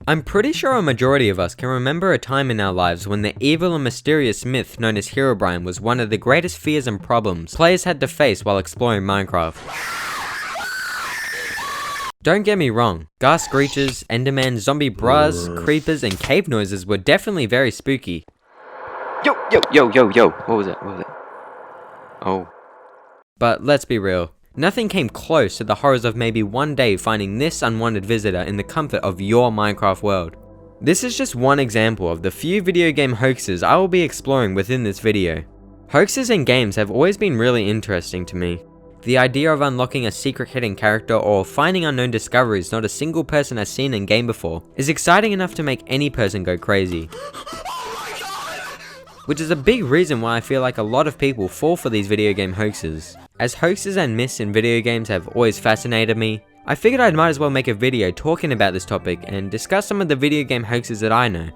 I'm pretty sure a majority of us can remember a time in our lives when the evil and mysterious myth known as Herobrine was one of the greatest fears and problems players had to face while exploring Minecraft. Don't get me wrong, ghast screeches, endermen, zombie bras, creepers and cave noises were definitely very spooky. Yo! What was that? Oh. But let's be real, nothing came close to the horrors of maybe one day finding this unwanted visitor in the comfort of your Minecraft world. This is just one example of the few video game hoaxes I will be exploring within this video. Hoaxes in games have always been really interesting to me. The idea of unlocking a secret hidden character or finding unknown discoveries not a single person has seen in game before is exciting enough to make any person go crazy. Which is a big reason why I feel like a lot of people fall for these video game hoaxes. As hoaxes and myths in video games have always fascinated me, I figured I might as well make a video talking about this topic and discuss some of the video game hoaxes that I know.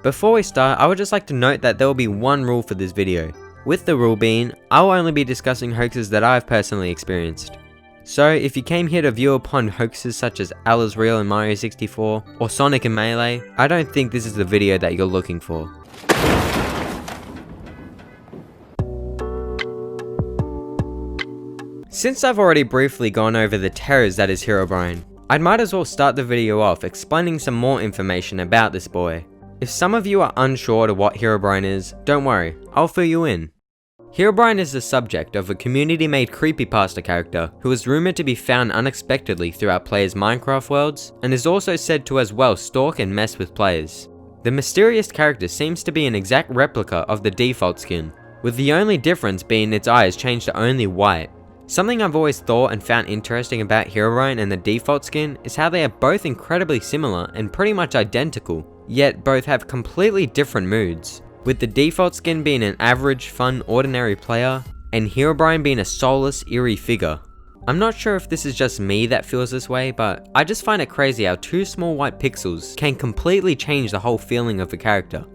Before we start, I would just like to note that there will be one rule for this video, with the rule being, I will only be discussing hoaxes that I've personally experienced. So if you came here to view upon hoaxes such as Allah's Real in Mario 64 or Sonic in Melee, I don't think this is the video that you're looking for. Since I've already briefly gone over the terrors that is Herobrine, I might as well start the video off explaining some more information about this boy. If some of you are unsure to what Herobrine is, don't worry, I'll fill you in. Herobrine is the subject of a community-made creepypasta character who is rumoured to be found unexpectedly throughout players' Minecraft worlds, and is also said to as well stalk and mess with players. The mysterious character seems to be an exact replica of the default skin, with the only difference being its eyes changed to only white. Something I've always thought and found interesting about Herobrine and the default skin is how they are both incredibly similar and pretty much identical, yet both have completely different moods, with the default skin being an average, fun, ordinary player, and Herobrine being a soulless, eerie figure. I'm not sure if this is just me that feels this way, but I just find it crazy how two small white pixels can completely change the whole feeling of a character.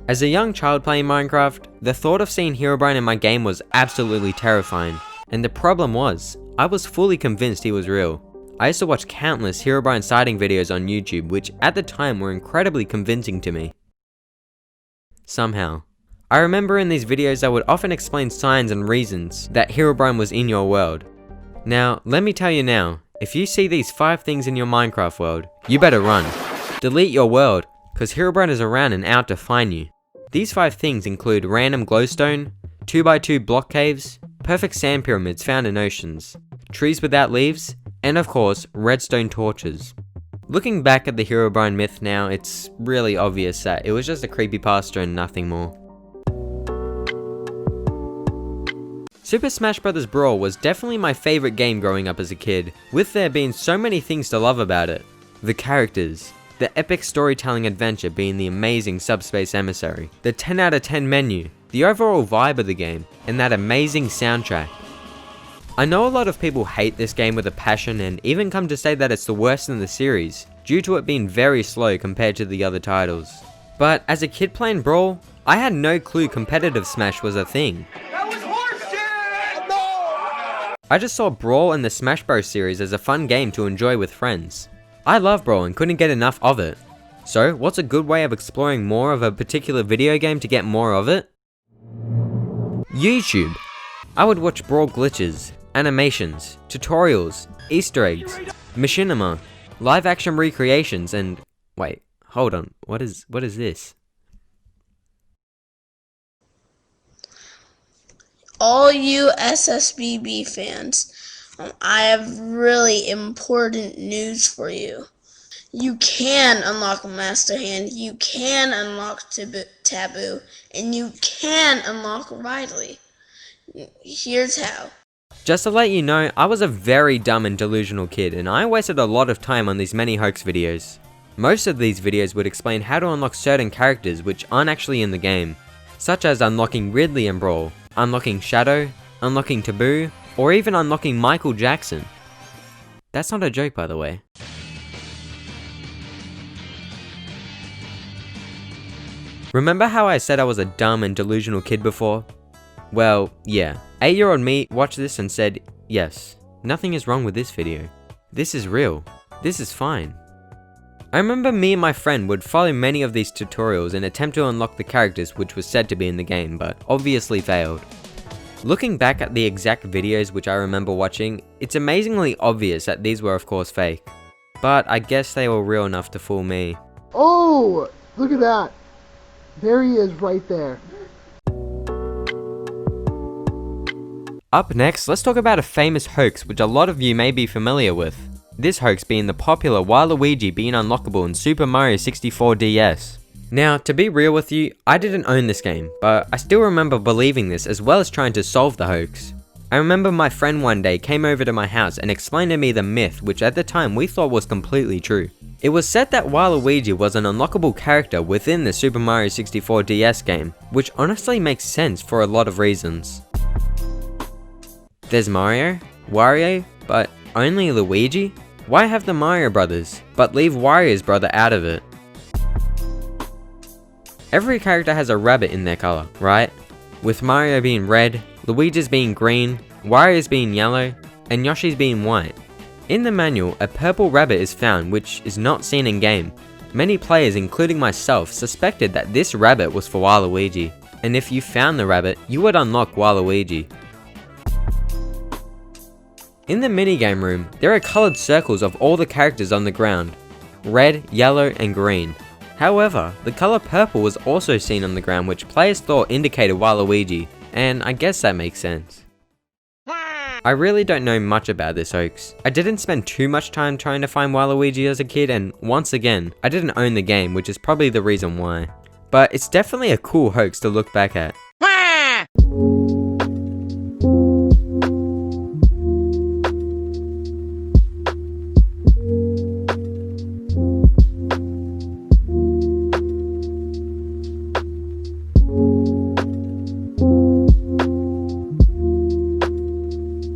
As a young child playing Minecraft, the thought of seeing Herobrine in my game was absolutely terrifying. And the problem was, I was fully convinced he was real. I used to watch countless Herobrine sighting videos on YouTube, which at the time were incredibly convincing to me. Somehow. I remember in these videos I would often explain signs and reasons that Herobrine was in your world. Now, let me tell you now, if you see these 5 things in your Minecraft world, you better run. Delete your world, cause Herobrine is around and out to find you. These 5 things include random glowstone, 2x2 block caves, perfect sand pyramids found in oceans, trees without leaves, and of course, redstone torches. Looking back at the Herobrine myth now, it's really obvious that it was just a creepypasta and nothing more. Super Smash Bros. Brawl was definitely my favourite game growing up as a kid, with there being so many things to love about it. The characters, the epic storytelling adventure being the amazing Subspace Emissary, the 10 out of 10 menu, the overall vibe of the game, and that amazing soundtrack. I know a lot of people hate this game with a passion and even come to say that it's the worst in the series, due to it being very slow compared to the other titles. But as a kid playing Brawl, I had no clue competitive Smash was a thing. That was horseshit! No! I just saw Brawl and the Smash Bros series as a fun game to enjoy with friends. I love Brawl and couldn't get enough of it. So what's a good way of exploring more of a particular video game to get more of it? YouTube. I would watch Brawl glitches, animations, tutorials, Easter eggs, machinima, live action recreations, and wait, hold on, what is this? All you SSBB fans, I have really important news for you. You can unlock Master Hand, you can unlock Taboo, and you can unlock Riley. Here's how. Just to let you know, I was a very dumb and delusional kid, and I wasted a lot of time on these many hoax videos. Most of these videos would explain how to unlock certain characters which aren't actually in the game, such as unlocking Ridley in Brawl, unlocking Shadow, unlocking Taboo, or even unlocking Michael Jackson. That's not a joke, by the way. Remember how I said I was a dumb and delusional kid before? Well, yeah. 8-year-old me watched this and said, yes, nothing is wrong with this video. This is real. This is fine. I remember me and my friend would follow many of these tutorials and attempt to unlock the characters which was said to be in the game, but obviously failed. Looking back at the exact videos which I remember watching, it's amazingly obvious that these were of course fake. But I guess they were real enough to fool me. Oh, look at that. There he is right there. Up next, let's talk about a famous hoax which a lot of you may be familiar with. This hoax being the popular Waluigi being unlockable in Super Mario 64 DS. Now, to be real with you, I didn't own this game, but I still remember believing this as well as trying to solve the hoax. I remember my friend one day came over to my house and explained to me the myth which at the time we thought was completely true. It was said that Waluigi was an unlockable character within the Super Mario 64 DS game, which honestly makes sense for a lot of reasons. There's Mario, Wario, but only Luigi? Why have the Mario brothers, but leave Wario's brother out of it? Every character has a rabbit in their color, right? With Mario being red, Luigi's being green, Wario's being yellow, and Yoshi's being white. In the manual, a purple rabbit is found which is not seen in game. Many players, including myself, suspected that this rabbit was for Waluigi, and if you found the rabbit, you would unlock Waluigi. In the minigame room, there are coloured circles of all the characters on the ground, red, yellow and green. However, the colour purple was also seen on the ground which players thought indicated Waluigi, and I guess that makes sense. I really don't know much about this hoax. I didn't spend too much time trying to find Waluigi as a kid, and once again, I didn't own the game, which is probably the reason why. But it's definitely a cool hoax to look back at.